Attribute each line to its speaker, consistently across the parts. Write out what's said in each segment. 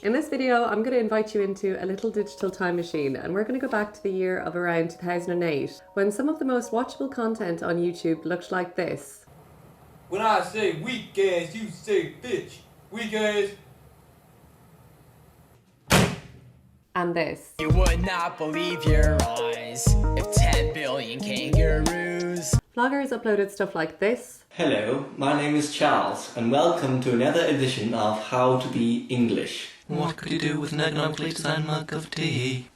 Speaker 1: In this video, I'm going to invite you into a little digital time machine, and we're going to go back to the year of around 2008, when some of the most watchable content on YouTube looked like this.
Speaker 2: When I say weak ass, you say bitch. Weak ass.
Speaker 1: And this.
Speaker 3: You would not believe your eyes if 10 billion kangaroos.
Speaker 1: Vloggers uploaded stuff like this.
Speaker 4: Hello, my name is Charles, and welcome to another edition of How to Be English.
Speaker 5: What could you do with an economically designed mug of tea?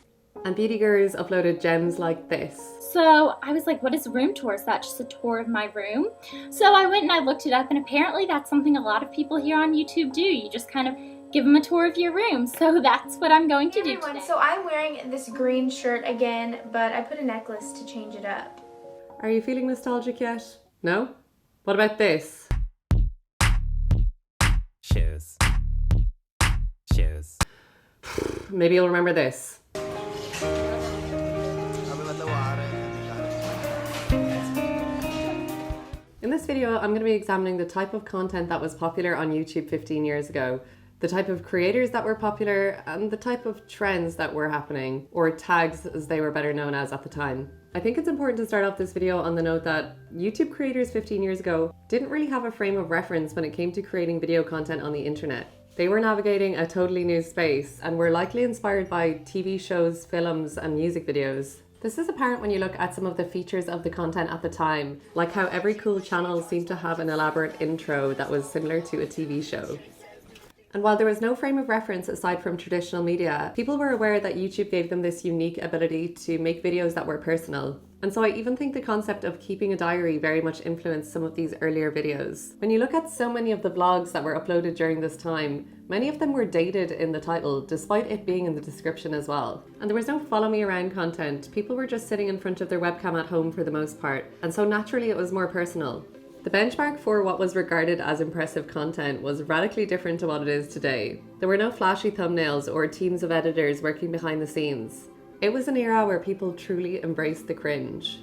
Speaker 1: And beauty gurus uploaded gems like this.
Speaker 6: So I was like, what is a room tour? Is that just a tour of my room? So I went and I looked it up, and apparently that's something a lot of people here on YouTube do. You just kind of give them a tour of your room. So that's what I'm going to do today.
Speaker 7: So I'm wearing this green shirt again, but I put a necklace to change it up.
Speaker 1: Are you feeling nostalgic yet? No? What about this?
Speaker 8: Shoes. Shoes.
Speaker 1: Maybe you'll remember this. In this video, I'm going to be examining the type of content that was popular on YouTube 15 years ago, the type of creators that were popular, and the type of trends that were happening, or tags as they were better known as at the time. I think it's important to start off this video on the note that YouTube creators 15 years ago didn't really have a frame of reference when it came to creating video content on the internet. They were navigating a totally new space and were likely inspired by TV shows, films, and music videos. This is apparent when you look at some of the features of the content at the time, like how every cool channel seemed to have an elaborate intro that was similar to a TV show. And while there was no frame of reference aside from traditional media, people were aware that YouTube gave them this unique ability to make videos that were personal. And so I even think the concept of keeping a diary very much influenced some of these earlier videos. When you look at so many of the vlogs that were uploaded during this time, many of them were dated in the title, despite it being in the description as well. And there was no follow me around content. People were just sitting in front of their webcam at home for the most part. And so naturally it was more personal. The benchmark for what was regarded as impressive content was radically different to what it is today. There were no flashy thumbnails or teams of editors working behind the scenes. It was an era where people truly embraced the cringe.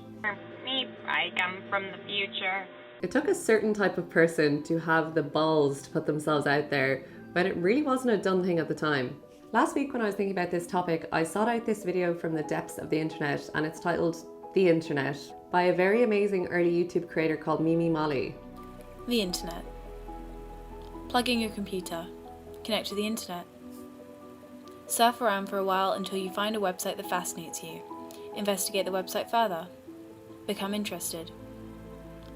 Speaker 9: Me, I come from the future.
Speaker 1: It took a certain type of person to have the balls to put themselves out there when it really wasn't a done thing at the time. Last week when I was thinking about this topic, I sought out this video from the depths of the internet, and it's titled The Internet, by a very amazing early YouTube creator called Mimi Molly.
Speaker 10: The internet. Plug in your computer. Connect to the internet. Surf around for a while until you find a website that fascinates you. Investigate the website further. Become interested.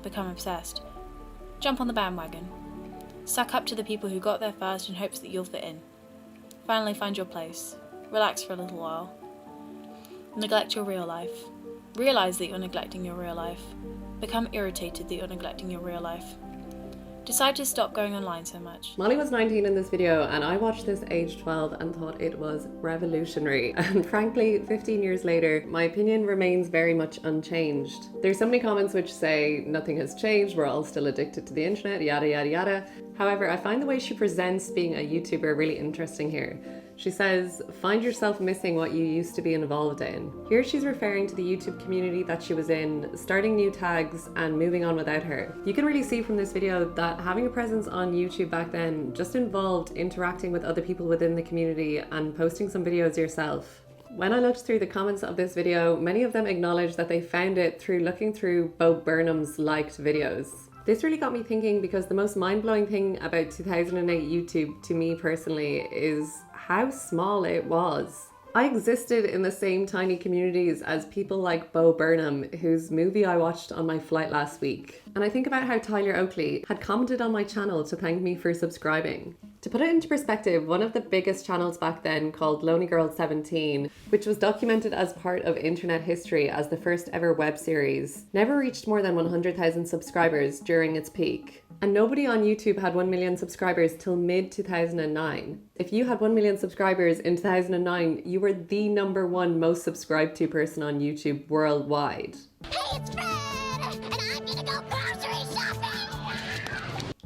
Speaker 10: Become obsessed. Jump on the bandwagon. Suck up to the people who got there first in hopes that you'll fit in. Finally find your place. Relax for a little while. Neglect your real life. Realize that you're neglecting your real life. Become irritated that you're neglecting your real life. Decide to stop going online so much.
Speaker 1: Molly was 19 in this video, and I watched this age 12 and thought it was revolutionary. And frankly, 15 years later, my opinion remains very much unchanged. There's so many comments which say nothing has changed, we're all still addicted to the internet, yada yada yada. However, I find the way she presents being a YouTuber really interesting here. She says, find yourself missing what you used to be involved in. Here she's referring to the YouTube community that she was in, starting new tags and moving on without her. You can really see from this video that having a presence on YouTube back then just involved interacting with other people within the community and posting some videos yourself. When I looked through the comments of this video, many of them acknowledged that they found it through looking through Bo Burnham's liked videos. This really got me thinking, because the most mind-blowing thing about 2008 YouTube to me personally is how small it was. I existed in the same tiny communities as people like Bo Burnham, whose movie I watched on my flight last week. And I think about how Tyler Oakley had commented on my channel to thank me for subscribing. To put it into perspective, one of the biggest channels back then, called Lonely Girl 17, which was documented as part of internet history as the first ever web series, never reached more than 100,000 subscribers during its peak. And nobody on YouTube had 1 million subscribers till mid-2009. If you had 1 million subscribers in 2009, you were the #1 most subscribed to person on YouTube worldwide.
Speaker 11: Hey, it's Fred! And I'm gonna go grocery shopping!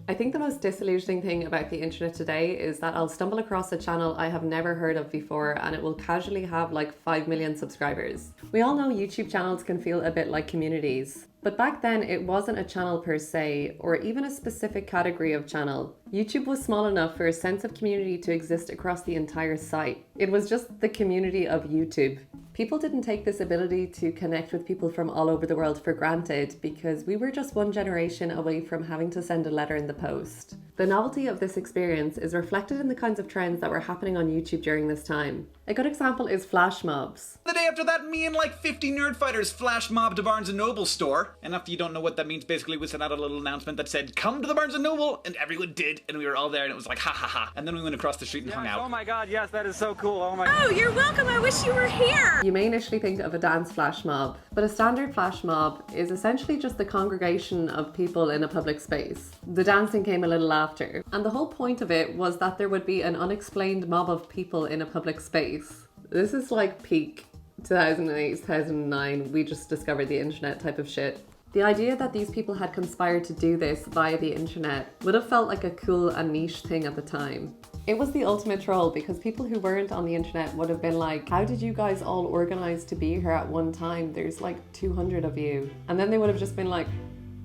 Speaker 1: I think the most disillusioning thing about the internet today is that I'll stumble across a channel I have never heard of before, and it will casually have like 5 million subscribers. We all know YouTube channels can feel a bit like communities. But back then, it wasn't a channel per se, or even a specific category of channel. YouTube was small enough for a sense of community to exist across the entire site. It was just the community of YouTube. People didn't take this ability to connect with people from all over the world for granted because we were just one generation away from having to send a letter in the post. The novelty of this experience is reflected in the kinds of trends that were happening on YouTube during this time. A good example is flash mobs.
Speaker 12: The day after that, me and like 50 nerd fighters flash mobbed a Barnes & Noble store. And after you don't know what that means, basically we sent out a little announcement that said, come to the Barnes & Noble, and everyone did, and we were all there, and it was like, ha ha ha. And then we went across the street and hung out.
Speaker 13: Oh my god, yes, that is so cool. Oh my
Speaker 14: Oh, you're welcome. I wish you were here.
Speaker 1: You may initially think of a dance flash mob, but a standard flash mob is essentially just the congregation of people in a public space. The dancing came a little after, and the whole point of it was that there would be an unexplained mob of people in a public space. This is like peak 2008, 2009, we just discovered the internet type of shit. The idea that these people had conspired to do this via the internet would have felt like a cool and niche thing at the time. It was the ultimate troll because people who weren't on the internet would have been like, how did you guys all organize to be here at one time? There's like 200 of you. And then they would have just been like,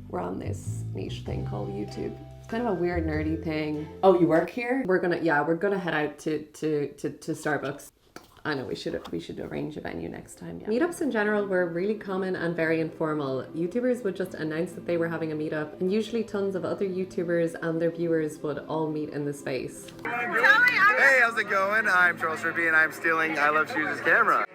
Speaker 1: we're on this niche thing called YouTube. It's kind of a weird nerdy thing. Oh, you work here? We're gonna head out to Starbucks. I know we should arrange a venue next time. Yeah. Meetups in general were really common and very informal. YouTubers would just announce that they were having a meetup, and usually tons of other YouTubers and their viewers would all meet in the space.
Speaker 15: Hey, how's it going? I'm Charles Rippey and I'm stealing I Love Shoes' camera.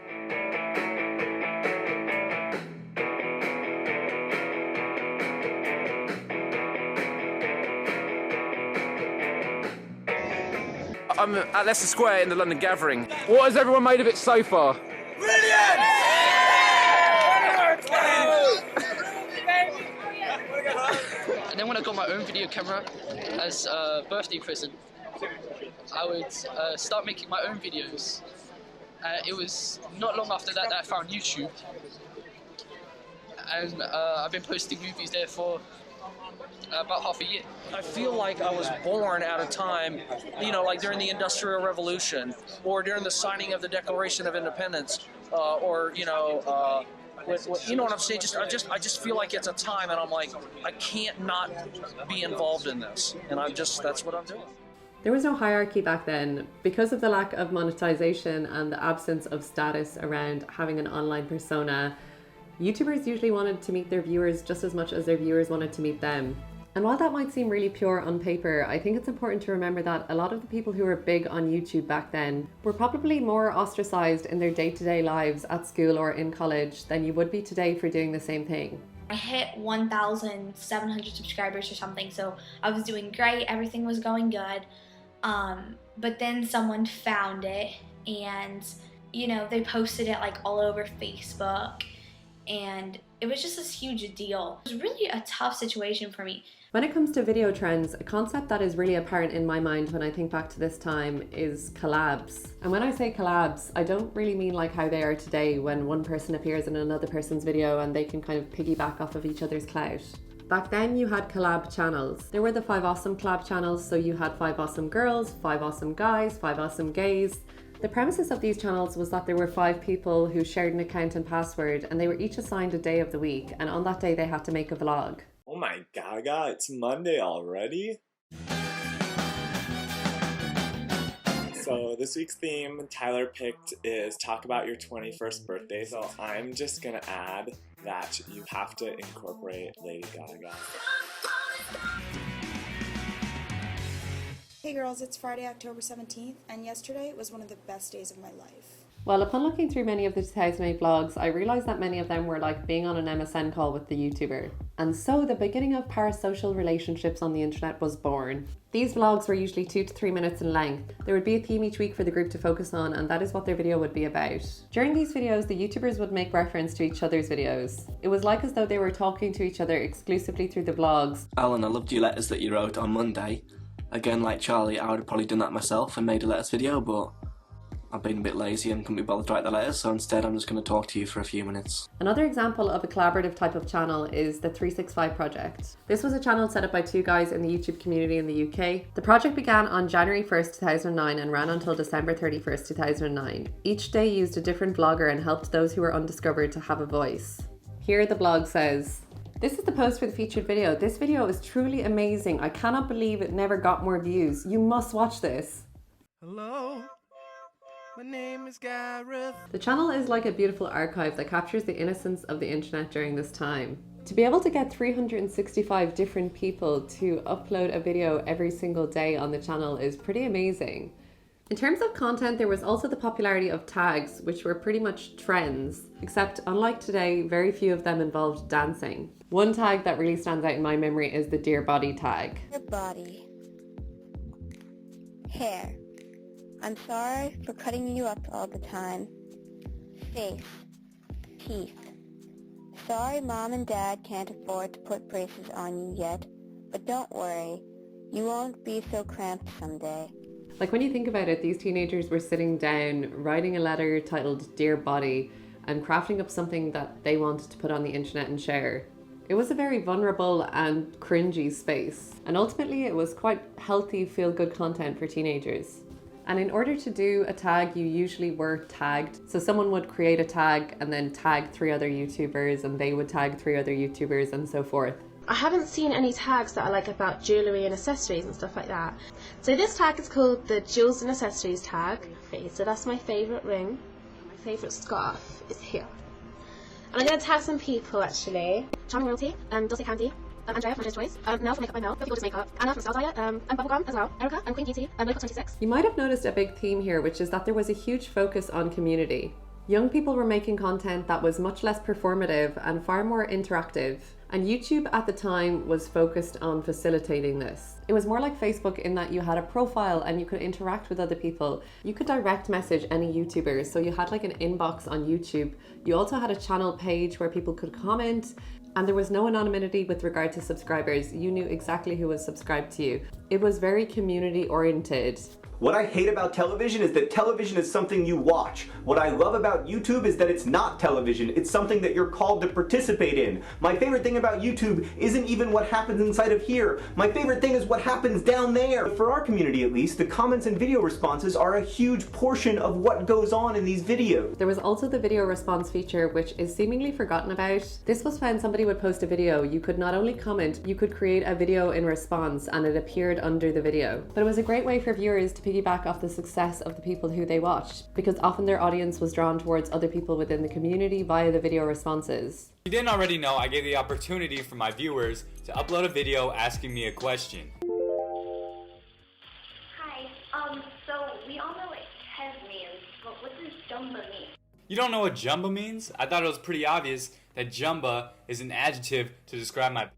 Speaker 13: I'm at Leicester Square in the London Gathering. What has everyone made of it so far? Brilliant!
Speaker 16: And then when I got my own video camera as a birthday present, I would start making my own videos. It was not long after that I found YouTube. And I've been posting movies there for about half a year.
Speaker 17: I feel like I was born at a time, you know, like during the Industrial Revolution, or during the signing of the Declaration of Independence, or you know, you know what I'm saying? I just feel like it's a time, and I'm like, I can't not be involved in this, and that's what I'm doing.
Speaker 1: There was no hierarchy back then. Because of the lack of monetization and the absence of status around having an online persona, YouTubers usually wanted to meet their viewers just as much as their viewers wanted to meet them. And while that might seem really pure on paper, I think it's important to remember that a lot of the people who were big on YouTube back then were probably more ostracized in their day-to-day lives at school or in college than you would be today for doing the same thing.
Speaker 7: I hit 1,700 subscribers or something, so I was doing great, everything was going good. But then someone found it and, you know, they posted it like all over Facebook, and it was just this huge deal. It was really a tough situation for me.
Speaker 1: When it comes to video trends, a concept that is really apparent in my mind when I think back to this time is collabs. And when I say collabs, I don't really mean like how they are today when one person appears in another person's video and they can kind of piggyback off of each other's clout. Back then you had collab channels. There were the 5 Awesome collab channels, so you had 5 Awesome Girls, 5 Awesome Guys, 5 Awesome Gays. The premises of these channels was that there were 5 people who shared an account and password, and they were each assigned a day of the week, and on that day they had to make a vlog.
Speaker 18: Oh my gaga, it's Monday already? So this week's theme Tyler picked is talk about your 21st birthday, so I'm just gonna add that you have to incorporate Lady Gaga.
Speaker 19: Hey girls, it's Friday, October 17th, and yesterday was one of the best days of my life.
Speaker 1: Well, upon looking through many of the 2008 vlogs, I realised that many of them were like being on an MSN call with the YouTuber. And so the beginning of parasocial relationships on the internet was born. These vlogs were usually 2 to 3 minutes in length. There would be a theme each week for the group to focus on, and that is what their video would be about. During these videos, the YouTubers would make reference to each other's videos. It was like as though they were talking to each other exclusively through the vlogs.
Speaker 4: Alan, I loved your letters that you wrote on Monday. Again, like Charlie, I would have probably done that myself and made a letters video, but I've been a bit lazy and couldn't be bothered to write the letters, so instead I'm just going to talk to you for a few minutes.
Speaker 1: Another example of a collaborative type of channel is the 365 Project. This was a channel set up by 2 guys in the YouTube community in the UK. The project began on January 1st, 2009 and ran until December 31st, 2009. Each day used a different vlogger and helped those who were undiscovered to have a voice. Here the blog says, This is the post for the featured video. This video is truly amazing. I cannot believe it never got more views. You must watch this.
Speaker 20: Hello, my name is Gareth.
Speaker 1: The channel is like a beautiful archive that captures the innocence of the internet during this time. To be able to get 365 different people to upload a video every single day on the channel is pretty amazing. In terms of content, there was also the popularity of tags, which were pretty much trends, except unlike today, very few of them involved dancing. One tag that really stands out in my memory is the Dear Body tag.
Speaker 21: Your body. Hair. I'm sorry for cutting you up all the time. Face. Teeth. Sorry Mom and Dad can't afford to put braces on you yet, but don't worry, you won't be so cramped someday.
Speaker 1: Like when you think about it, these teenagers were sitting down, writing a letter titled Dear Body, and crafting up something that they wanted to put on the internet and share. It was a very vulnerable and cringy space, and ultimately it was quite healthy, feel-good content for teenagers. And in order to do a tag, you usually were tagged. So someone would create a tag and then tag 3 other YouTubers, and they would tag 3 other YouTubers, and so forth.
Speaker 22: I haven't seen any tags that are like about jewellery and accessories and stuff like that. So this tag is called the Jewels and Accessories tag. Okay, so that's my favourite ring. My favourite scarf is here. And I'm going to tag some people actually. Charming Royalty, Dulce Candy, Andrea from Just Toys, Nell from Makeup by Mel, Buffy Gorgeous Makeup, Anna from Style Diet, and Bubblegum as well, Erica and Queen Beauty, and Makeup 26.
Speaker 1: You might have noticed a big theme here, which is that there was a huge focus on community. Young people were making content that was much less performative and far more interactive. And YouTube at the time was focused on facilitating this. It was more like Facebook in that you had a profile and you could interact with other people. You could direct message any YouTubers, so you had like an inbox on YouTube. You also had a channel page where people could comment, and there was no anonymity with regard to subscribers. You knew exactly who was subscribed to you. It was very community oriented.
Speaker 23: What I hate about television is that television is something you watch. What I love about YouTube is that it's not television. It's something that you're called to participate in. My favorite thing about YouTube isn't even what happens inside of here. My favorite thing is what happens down there. For our community at least, the comments and video responses are a huge portion of what goes on in these videos.
Speaker 1: There was also the video response feature, which is seemingly forgotten about. This was when somebody would post a video. You could not only comment, you could create a video in response and it appeared under the video. But it was a great way for viewers to piggyback off the success of the people who they watched, because often their audience was drawn towards other people within the community via the video responses.
Speaker 24: If you didn't already know, I gave the opportunity for my viewers to upload a video asking me a question.
Speaker 25: Hi, so we all know what Tes means, but what does Jumba mean?
Speaker 24: You don't know what Jumba means? I thought it was pretty obvious that Jumba is an adjective to describe my...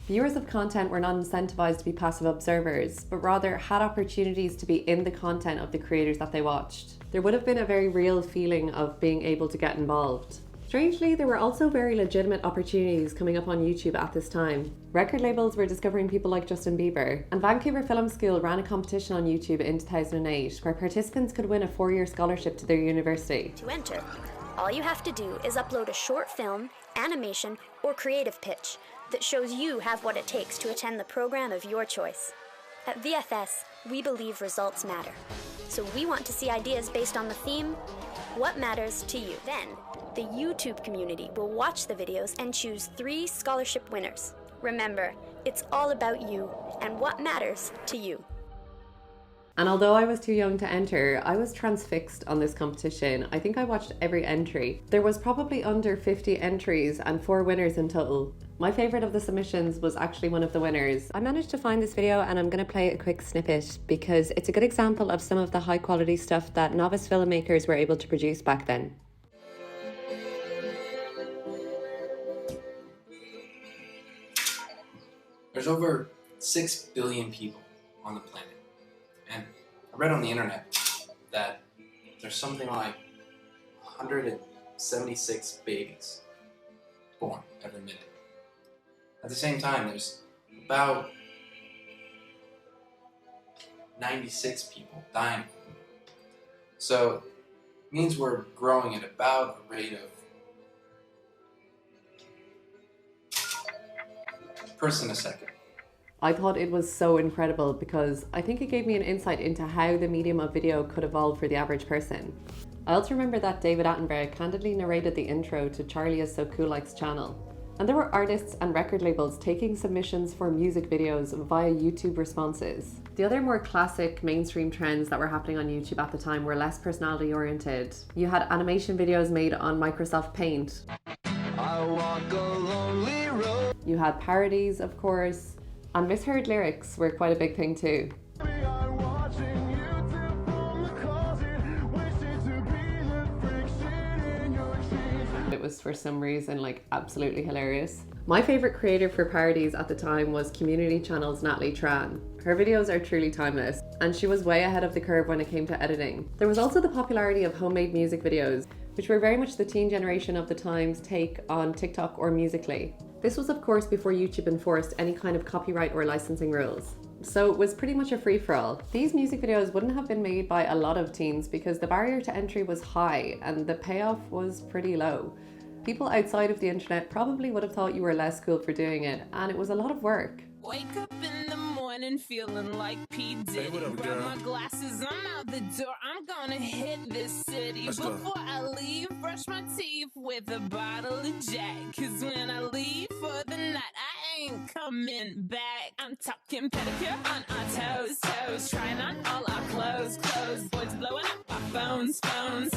Speaker 1: Viewers of content were not incentivized to be passive observers, but rather had opportunities to be in the content of the creators that they watched. There would have been a very real feeling of being able to get involved. Strangely, there were also very legitimate opportunities coming up on YouTube at this time. Record labels were discovering people like Justin Bieber, and Vancouver Film School ran a competition on YouTube in 2008 where participants could win a 4-year scholarship to their university.
Speaker 26: To enter, all you have to do is upload a short film, animation, or creative pitch that shows you have what it takes to attend the program of your choice. At VFS, we believe results matter. So we want to see ideas based on the theme, what matters to you. Then, the YouTube community will watch the videos and choose 3 scholarship winners. Remember, it's all about you and what matters to you.
Speaker 1: And although I was too young to enter, I was transfixed on this competition. I think I watched every entry. There was probably under 50 entries and 4 winners in total. My favorite of the submissions was actually one of the winners. I managed to find this video and I'm going to play a quick snippet because it's a good example of some of the high quality stuff that novice filmmakers were able to produce back then.
Speaker 27: There's over 6 billion people on the planet. And I read on the internet that there's something like 176 babies born every minute. At the same time, there's about 96 people dying. So it means we're growing at about a rate of person a second.
Speaker 1: I thought it was so incredible because I think it gave me an insight into how the medium of video could evolve for the average person. I also remember that David Attenborough candidly narrated the intro to Charlie Is So Cool Like's channel. And there were artists and record labels taking submissions for music videos via YouTube responses. The other more classic mainstream trends that were happening on YouTube at the time were less personality oriented. You had animation videos made on Microsoft Paint. I walk a lonely road. You had parodies, of course, and misheard lyrics were quite a big thing too. It was for some reason like absolutely hilarious. My favorite creator for parodies at the time was Community Channel's Natalie Tran. Her videos are truly timeless, and she was way ahead of the curve when it came to editing. There was also the popularity of homemade music videos, which were very much the teen generation of the time's take on TikTok or Musical.ly. This was of course before YouTube enforced any kind of copyright or licensing rules. So it was pretty much a free-for-all. These music videos wouldn't have been made by a lot of teens because the barrier to entry was high and the payoff was pretty low. People outside of the internet probably would have thought you were less cool for doing it, and it was a lot of work.
Speaker 2: Wake up in the morning feeling like P. Diddy.
Speaker 3: Hey, what up,
Speaker 2: Grab
Speaker 3: girl?
Speaker 2: my glasses, I'm out the door. I'm gonna hit this city.
Speaker 3: Let's go.
Speaker 2: Before I leave, brush my teeth with a bottle of Jack. Cause when I leave for the night, I ain't coming back. I'm talking pedicure on our toes, toes. Trying on all our clothes, clothes. Boys blowing up our phones, phones.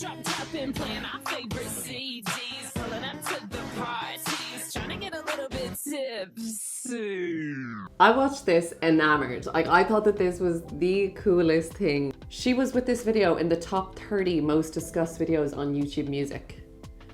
Speaker 2: Drop top and playing our favorite CDs. Pulling up to the parties. Trying to get a little bit tipsy.
Speaker 1: I watched this enamored. Like, I thought that this was the coolest thing. She was with this video in the top 30 most discussed videos on YouTube Music.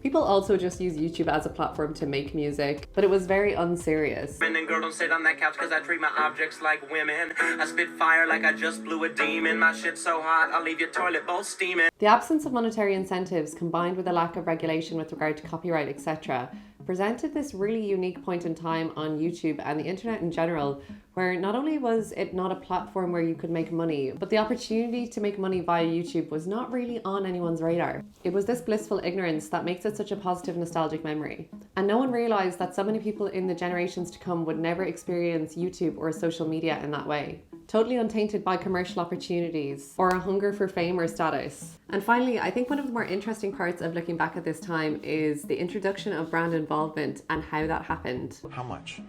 Speaker 1: People also just use YouTube as a platform to make music, but it was very unserious.
Speaker 5: And girl, don't sit on that couch cause I treat my objects like women. I spit fire like I just blew a demon. My shit's so hot, I'll leave your toilet bowl steaming.
Speaker 1: The absence of monetary incentives combined with a lack of regulation with regard to copyright, etc., presented this really unique point in time on YouTube and the internet in general, where not only was it not a platform where you could make money, but the opportunity to make money via YouTube was not really on anyone's radar. It was this blissful ignorance that makes it such a positive, nostalgic memory. And no one realized that so many people in the generations to come would never experience YouTube or social media in that way. Totally untainted by commercial opportunities or a hunger for fame or status. And finally, I think one of the more interesting parts of looking back at this time is the introduction of brand involvement and how that happened.
Speaker 3: How much?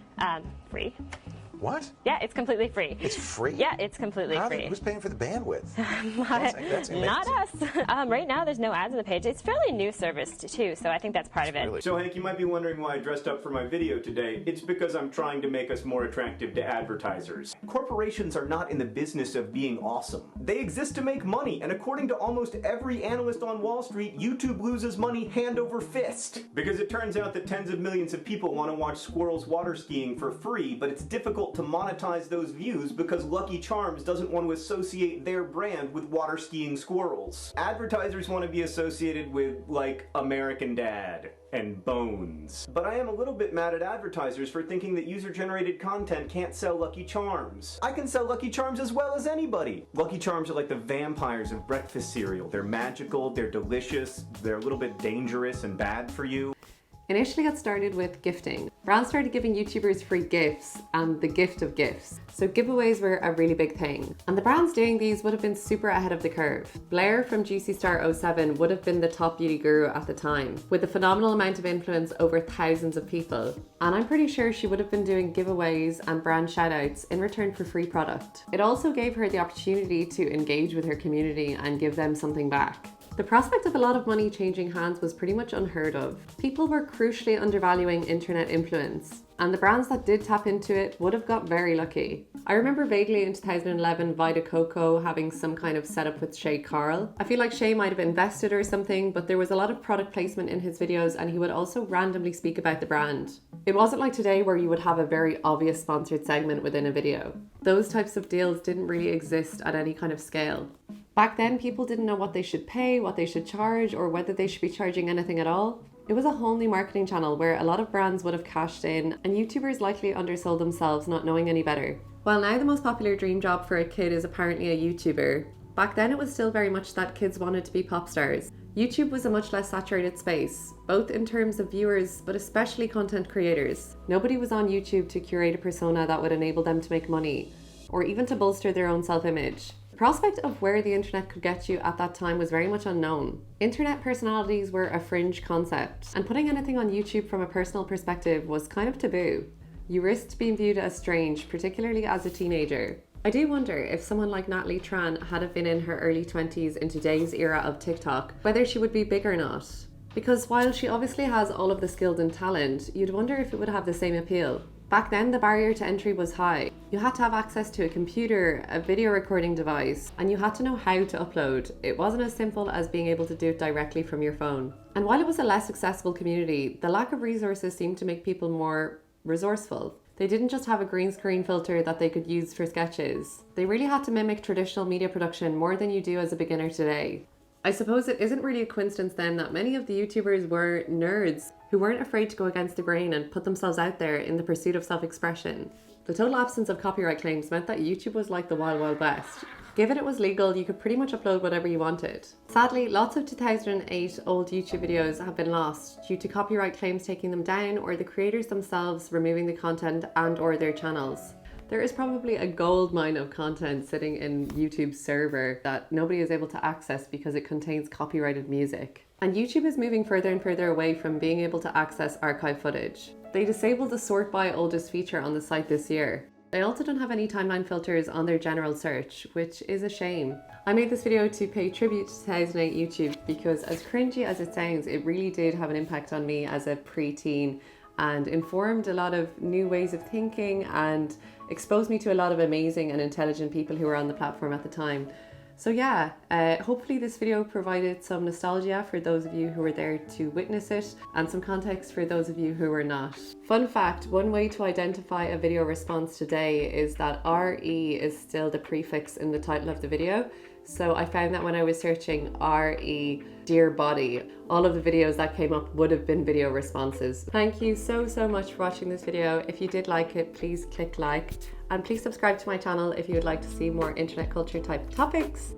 Speaker 6: Free.
Speaker 3: What?
Speaker 6: Yeah, it's completely free.
Speaker 3: It's free?
Speaker 6: Yeah, it's completely free.
Speaker 3: Who's paying for the bandwidth?
Speaker 6: That's
Speaker 3: amazing.
Speaker 6: not us. Right now, there's no ads on the page. It's a fairly new service too, so I think that's part of it.
Speaker 23: So Hank, you might be wondering why I dressed up for my video today. It's because I'm trying to make us more attractive to advertisers. Corporations are not in the business of being awesome. They exist to make money, and according to almost every analyst on Wall Street, YouTube loses money hand over fist. Because it turns out that tens of millions of people want to watch squirrels water skiing for free, but it's difficult to monetize those views because Lucky Charms doesn't want to associate their brand with water skiing squirrels. Advertisers want to be associated with, like, American Dad and Bones. But I am a little bit mad at advertisers for thinking that user-generated content can't sell Lucky Charms. I can sell Lucky Charms as well as anybody. Lucky Charms are like the vampires of breakfast cereal. They're magical, they're delicious, they're a little bit dangerous and bad for you.
Speaker 1: Initially got started with gifting. Brands started giving YouTubers free gifts and the gift of gifts. So giveaways were a really big thing. And the brands doing these would have been super ahead of the curve. Blair from Juicy Star 07 would have been the top beauty guru at the time, with a phenomenal amount of influence over thousands of people. And I'm pretty sure she would have been doing giveaways and brand shoutouts in return for free product. It also gave her the opportunity to engage with her community and give them something back. The prospect of a lot of money changing hands was pretty much unheard of. People were crucially undervaluing internet influence, and the brands that did tap into it would have got very lucky. I remember vaguely in 2011 Vita Coco having some kind of setup with Shay Carl. I feel like Shay might have invested or something, but there was a lot of product placement in his videos, and he would also randomly speak about the brand. It wasn't like today where you would have a very obvious sponsored segment within a video. Those types of deals didn't really exist at any kind of scale. Back then, people didn't know what they should pay, what they should charge, or whether they should be charging anything at all. It was a whole new marketing channel where a lot of brands would have cashed in, and YouTubers likely undersold themselves not knowing any better. While now the most popular dream job for a kid is apparently a YouTuber, back then it was still very much that kids wanted to be pop stars. YouTube was a much less saturated space, both in terms of viewers, but especially content creators. Nobody was on YouTube to curate a persona that would enable them to make money, or even to bolster their own self-image. prospect of where the internet could get you at that time was very much unknown. Internet personalities were a fringe concept, and putting anything on YouTube from a personal perspective was kind of taboo. You risked being viewed as strange, particularly as a teenager. I do wonder if someone like Natalie Tran had have been in her early 20s in today's era of TikTok, whether she would be big or not. Because while she obviously has all of the skills and talent, you'd wonder if it would have the same appeal. Back then, the barrier to entry was high. You had to have access to a computer, a video recording device, and you had to know how to upload. It wasn't as simple as being able to do it directly from your phone. And while it was a less accessible community, the lack of resources seemed to make people more resourceful. They didn't just have a green screen filter that they could use for sketches. They really had to mimic traditional media production more than you do as a beginner today. I suppose it isn't really a coincidence then that many of the YouTubers were nerds who weren't afraid to go against the grain and put themselves out there in the pursuit of self-expression. The total absence of copyright claims meant that YouTube was like the Wild Wild West. Given it was legal, you could pretty much upload whatever you wanted. Sadly, lots of 2008 old YouTube videos have been lost due to copyright claims taking them down or the creators themselves removing the content and/or their channels. There is probably a gold mine of content sitting in YouTube's server that nobody is able to access because it contains copyrighted music. And YouTube is moving further and further away from being able to access archive footage. They disabled the sort by oldest feature on the site this year. They also don't have any timeline filters on their general search, which is a shame. I made this video to pay tribute to 2008 YouTube because, as cringy as it sounds, it really did have an impact on me as a pre-teen and informed a lot of new ways of thinking and exposed me to a lot of amazing and intelligent people who were on the platform at the time. So yeah, hopefully this video provided some nostalgia for those of you who were there to witness it and some context for those of you who were not. Fun fact, one way to identify a video response today is that RE is still the prefix in the title of the video. So I found that when I was searching RE dear body, all of the videos that came up would have been video responses. Thank you so much for watching this video. If you did like it, please click like and please subscribe to my channel if you would like to see more internet culture type topics.